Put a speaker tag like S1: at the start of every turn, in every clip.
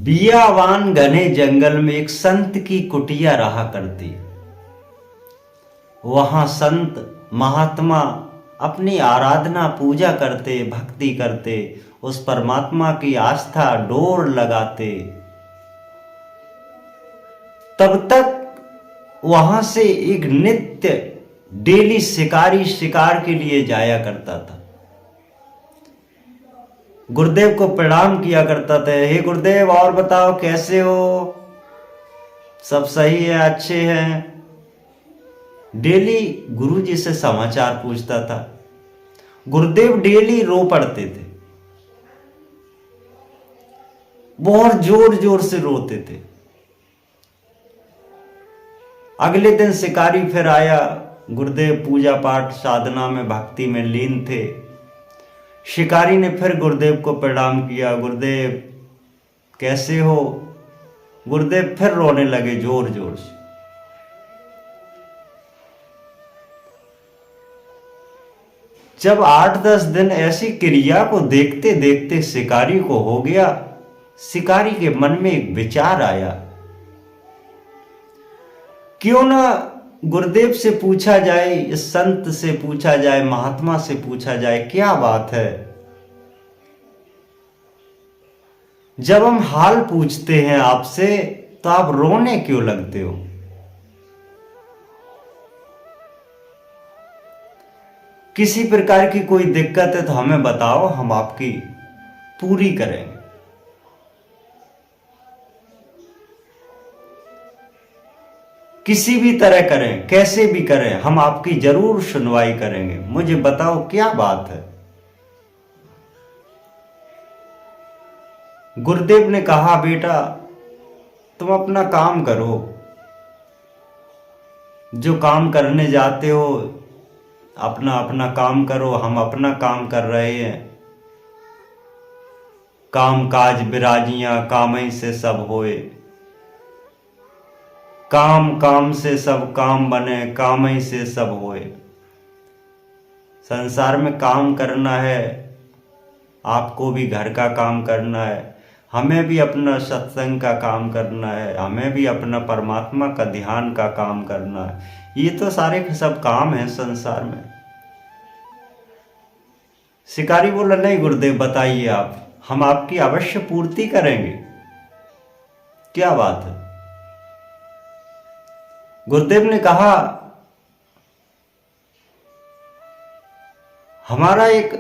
S1: बियावान घने जंगल में एक संत की कुटिया रहा करती। वहां संत महात्मा अपनी आराधना पूजा करते, भक्ति करते, उस परमात्मा की आस्था डोर लगाते। तब तक वहां से एक नित्य डेली शिकारी शिकार के लिए जाया करता था। गुरुदेव को प्रणाम किया करता था। हे गुरुदेव, और बताओ कैसे हो? सब सही है, अच्छे हैं। डेली गुरुजी से समाचार पूछता था। गुरुदेव डेली रो पड़ते थे, बहुत जोर जोर से रोते थे। अगले दिन शिकारी फिर आया। गुरुदेव पूजा पाठ साधना में भक्ति में लीन थे। शिकारी ने फिर गुरुदेव को प्रणाम किया। गुरुदेव कैसे हो? गुरुदेव फिर रोने लगे जोर जोर से। जब 8-10 दिन ऐसी क्रिया को देखते देखते शिकारी को हो गया, शिकारी के मन में एक विचार आया, क्यों ना गुरुदेव से पूछा जाए, इस संत से पूछा जाए, महात्मा से पूछा जाए, क्या बात है? जब हम हाल पूछते हैं आपसे तो आप रोने क्यों लगते हो? किसी प्रकार की कोई दिक्कत है तो हमें बताओ, हम आपकी पूरी करेंगे। किसी भी तरह करें, कैसे भी करें, हम आपकी जरूर सुनवाई करेंगे। मुझे बताओ क्या बात है? गुरुदेव ने कहा, बेटा तुम अपना काम करो, जो काम करने जाते हो अपना अपना काम करो, हम अपना काम कर रहे हैं। काम काज बिराजियां कामई से सब होए, काम काम से सब काम बने, कामई से सब होए। संसार में काम करना है, आपको भी घर का काम करना है, हमें भी अपना सत्संग का काम करना है, हमें भी अपना परमात्मा का ध्यान का काम करना है। ये तो सारे सब काम है संसार में। शिकारी बोला, नहीं गुरुदेव बताइए आप, हम आपकी अवश्य पूर्ति करेंगे। क्या बात है? गुरुदेव ने कहा, हमारा एक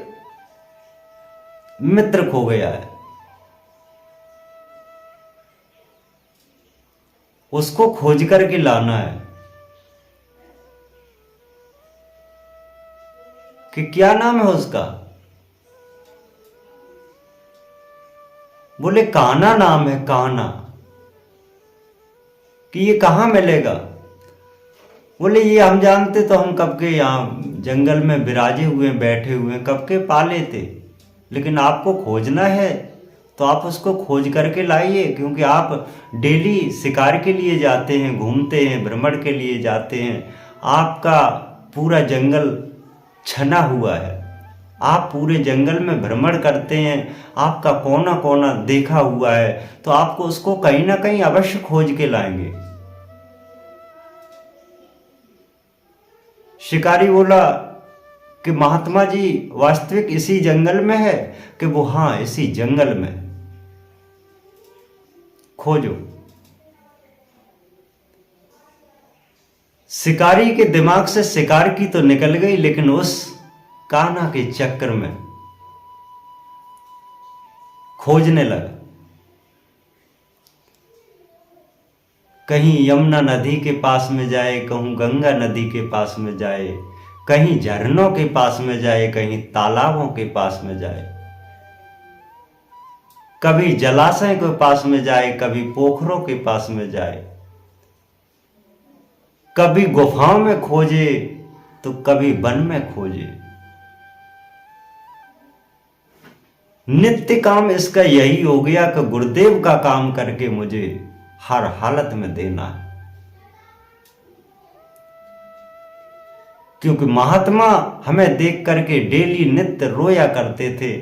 S1: मित्र खो गया है, उसको खोज करके लाना है। कि क्या नाम है उसका? बोले कान्हा नाम है, कान्हा। कि ये कहां मिलेगा? बोले ये हम जानते तो हम कब के यहां जंगल में विराजे हुए बैठे हुए कब के पाले थे, लेकिन आपको खोजना है तो आप उसको खोज करके लाइए, क्योंकि आप डेली शिकार के लिए जाते हैं, घूमते हैं, भ्रमण के लिए जाते हैं। आपका पूरा जंगल छना हुआ है, आप पूरे जंगल में भ्रमण करते हैं, आपका कोना कोना देखा हुआ है, तो आपको उसको कहीं ना कहीं अवश्य खोज के लाएंगे। शिकारी बोला कि महात्मा जी वास्तविक इसी जंगल में है? कि वो हाँ, इसी जंगल में। खोजो। शिकारी के दिमाग से शिकार की तो निकल गई, लेकिन उस कान्हा के चक्कर में खोजने लगा। कहीं यमुना नदी के पास में जाए, कहूं गंगा नदी के पास में जाए, कहीं झरनों के पास में जाए, कहीं तालाबों के पास में जाए, कभी जलाशय के पास में जाए, कभी पोखरों के पास में जाए, कभी गुफाओं में खोजे तो कभी वन में खोजे। नित्य काम इसका यही हो गया कि गुरुदेव का काम करके मुझे हर हालत में देना है। क्योंकि महात्मा हमें देख करके डेली नित्य रोया करते थे।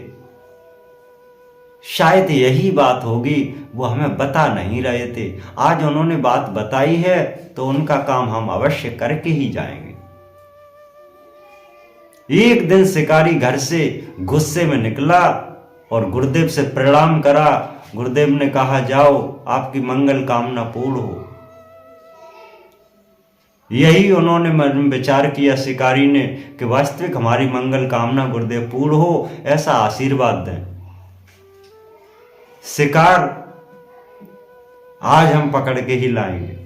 S1: शायद यही बात होगी, वो हमें बता नहीं रहे थे। आज उन्होंने बात बताई है तो उनका काम हम अवश्य करके ही जाएंगे। एक दिन शिकारी घर से गुस्से में निकला और गुरुदेव से प्रणाम करा। गुरुदेव ने कहा, जाओ, आपकी मंगल कामना पूर्ण हो। यही उन्होंने मन में विचार किया शिकारी ने कि वास्तविक हमारी मंगल कामना गुरुदेव पूर्ण हो, ऐसा आशीर्वाद दें। शिकार आज हम पकड़ के ही लाएंगे।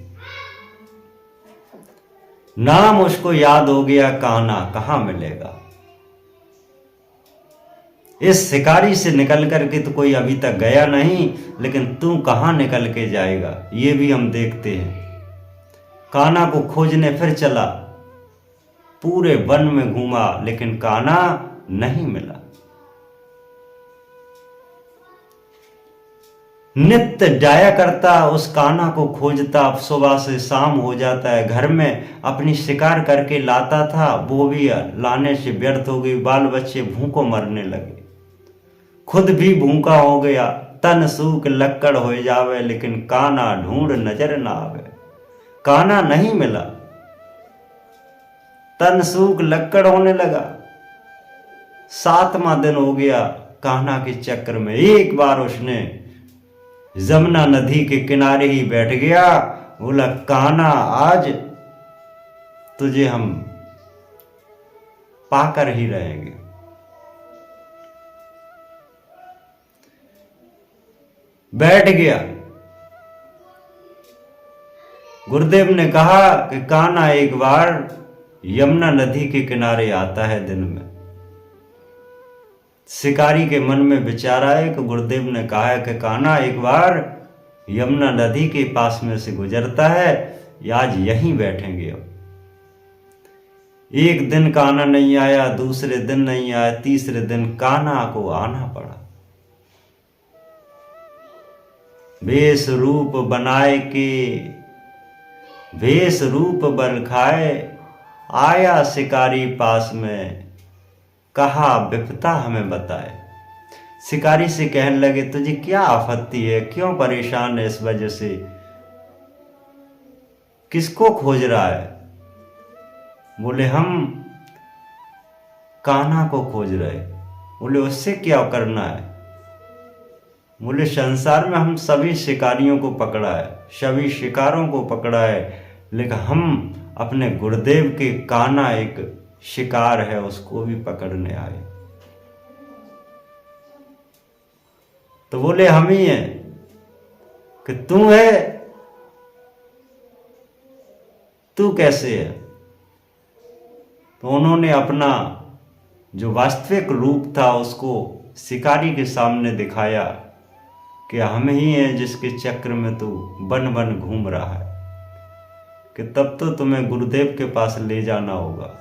S1: नाम उसको याद हो गया, कान्हा कहां मिलेगा। इस शिकारी से निकल करके तो कोई अभी तक गया नहीं, लेकिन तू कहां निकल के जाएगा ये भी हम देखते हैं। कान्हा को खोजने फिर चला, पूरे वन में घूमा, लेकिन कान्हा नहीं मिला। नित्य जाया करता, उस कान्हा को खोजता, सुबह से शाम हो जाता है, घर में अपनी शिकार करके लाता था, वो भी लाने से व्यर्थ हो गई। बाल बच्चे भूखों मरने लगे, खुद भी भूखा हो गया। तन सूख लक्कड़ हो जावे, लेकिन कान्हा ढूंढ नजर ना आवे। कान्हा नहीं मिला, तन सूख लक्कड़ होने लगा। 7वां दिन हो गया कान्हा के चक्कर में। एक बार उसने जमुना नदी के किनारे ही बैठ गया, बोला, कान्हा आज तुझे हम पाकर ही रहेंगे। बैठ गया। गुरुदेव ने कहा कि कान्हा एक बार यमुना नदी के किनारे आता है दिन में। शिकारी के मन में विचार आया कि गुरुदेव ने कहा है कि कान्हा एक बार यमुना नदी के पास में से गुजरता है, आज यहीं बैठेंगे। अब एक दिन कान्हा नहीं आया, दूसरे दिन नहीं आया, तीसरे दिन कान्हा को आना पड़ा। वेश रूप बनाए के वेश रूप बल खाए, आया शिकारी पास में, कहा विपता हमें बताए। शिकारी से कहने लगे, तुझे क्या आपत्ति है, क्यों परेशान है इस वजह से, किसको खोज रहा है। बोले, हम कान्हा को खोज रहे। बोले, उससे क्या करना है। बोले, संसार में हम सभी शिकारियों को पकड़ा है, सभी शिकारों को पकड़ा है, लेकिन हम अपने गुरुदेव के कान्हा एक शिकार है, उसको भी पकड़ने आए। तो बोले, हम ही हैं। कि तू है, तू कैसे है। तो उन्होंने अपना जो वास्तविक रूप था उसको शिकारी के सामने दिखाया कि हम ही हैं जिसके चक्र में तू बन बन घूम रहा है, कि तब तो तुम्हें गुरुदेव के पास ले जाना होगा।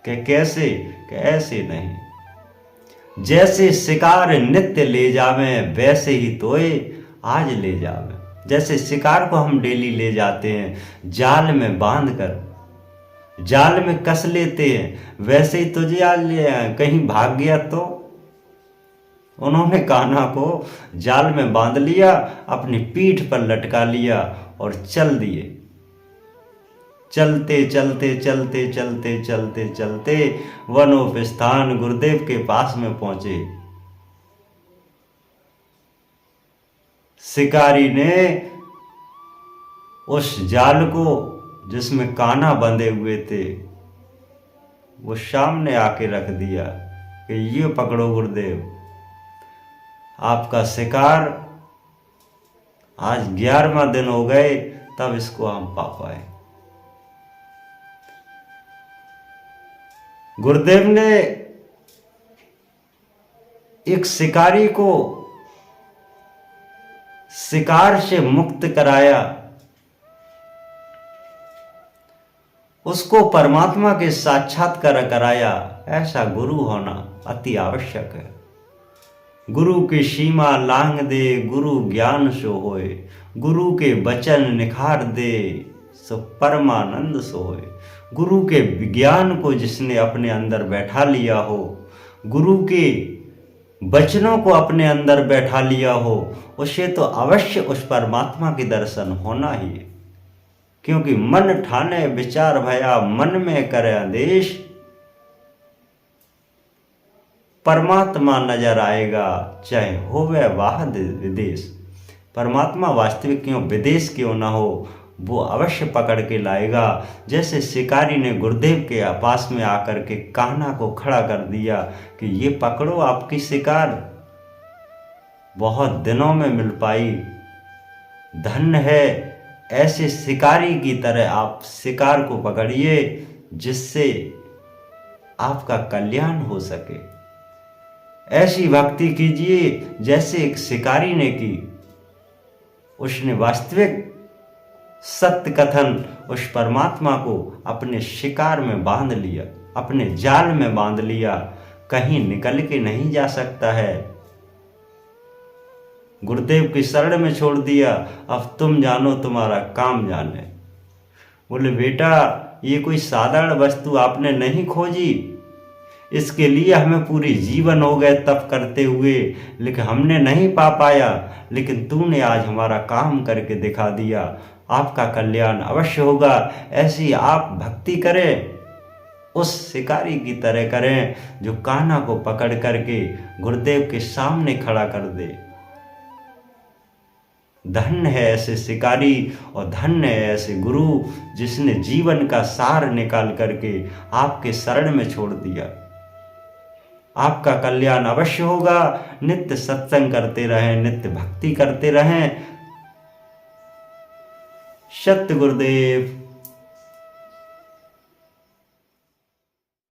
S1: कि कैसे, कि ऐसे नहीं, जैसे शिकार नित्य ले जावे वैसे ही तोए आज ले जावे। जैसे शिकार को हम डेली ले जाते हैं, जाल में बांध कर जाल में कस लेते हैं, वैसे ही तुझे आज ले आए। कहीं भाग गया तो उन्होंने कान्हा को जाल में बांध लिया, अपनी पीठ पर लटका लिया और चल दिए। चलते चलते चलते चलते चलते चलते वनोपस्थान गुरुदेव के पास में पहुंचे। शिकारी ने उस जाल को जिसमें कान्हा बंधे हुए थे वो सामने आके रख दिया कि ये पकड़ो गुरुदेव, आपका शिकार। आज 11वां दिन हो गए तब इसको हम पा पाए। गुरुदेव ने एक शिकारी को शिकार से मुक्त कराया, उसको परमात्मा के साक्षात्कार कराया। ऐसा गुरु होना अति आवश्यक है। गुरु की सीमा लांग दे, गुरु ज्ञान सो होए, गुरु के वचन निखार दे, सो परमानंद सो होए। गुरु के विज्ञान को जिसने अपने अंदर बैठा लिया हो, गुरु के वचनों को अपने अंदर बैठा लिया हो, उसे तो अवश्य उस परमात्मा के दर्शन होना ही है। क्योंकि मन ठाने विचार भया, मन में करे आदेश, परमात्मा नजर आएगा चाहे हो वह वाह विदेश। परमात्मा वास्तविक क्यों विदेश क्यों ना हो, वो अवश्य पकड़ के लाएगा। जैसे शिकारी ने गुरुदेव के पास में आकर के कान्हा को खड़ा कर दिया कि ये पकड़ो आपकी शिकार, बहुत दिनों में मिल पाई, धन्य है ऐसे शिकारी की तरह आप शिकार को पकड़िए जिससे आपका कल्याण हो सके। ऐसी भक्ति कीजिए जैसे एक शिकारी ने की। उसने वास्तविक सत्य कथन उस परमात्मा को अपने शिकार में बांध लिया, अपने जाल में बांध लिया, कहीं निकल के नहीं जा सकता है। गुरुदेव की शरण में छोड़ दिया, अब तुम जानो तुम्हारा काम जाने। बोले बेटा ये कोई साधारण वस्तु आपने नहीं खोजी, इसके लिए हमें पूरी जीवन हो गए तप करते हुए, लेकिन हमने नहीं पा पाया, लेकिन तूने आज हमारा काम करके दिखा दिया, आपका कल्याण अवश्य होगा। ऐसी आप भक्ति करें, उस शिकारी की तरह करें जो कान्हा को पकड़ करके गुरुदेव के सामने खड़ा कर दे। धन्य है ऐसे शिकारी और धन्य है ऐसे गुरु जिसने जीवन का सार निकाल करके आपके शरण में छोड़ दिया। आपका कल्याण अवश्य होगा। नित्य सत्संग करते रहें, नित्य भक्ति करते रहें। सत्य गुरुदेव।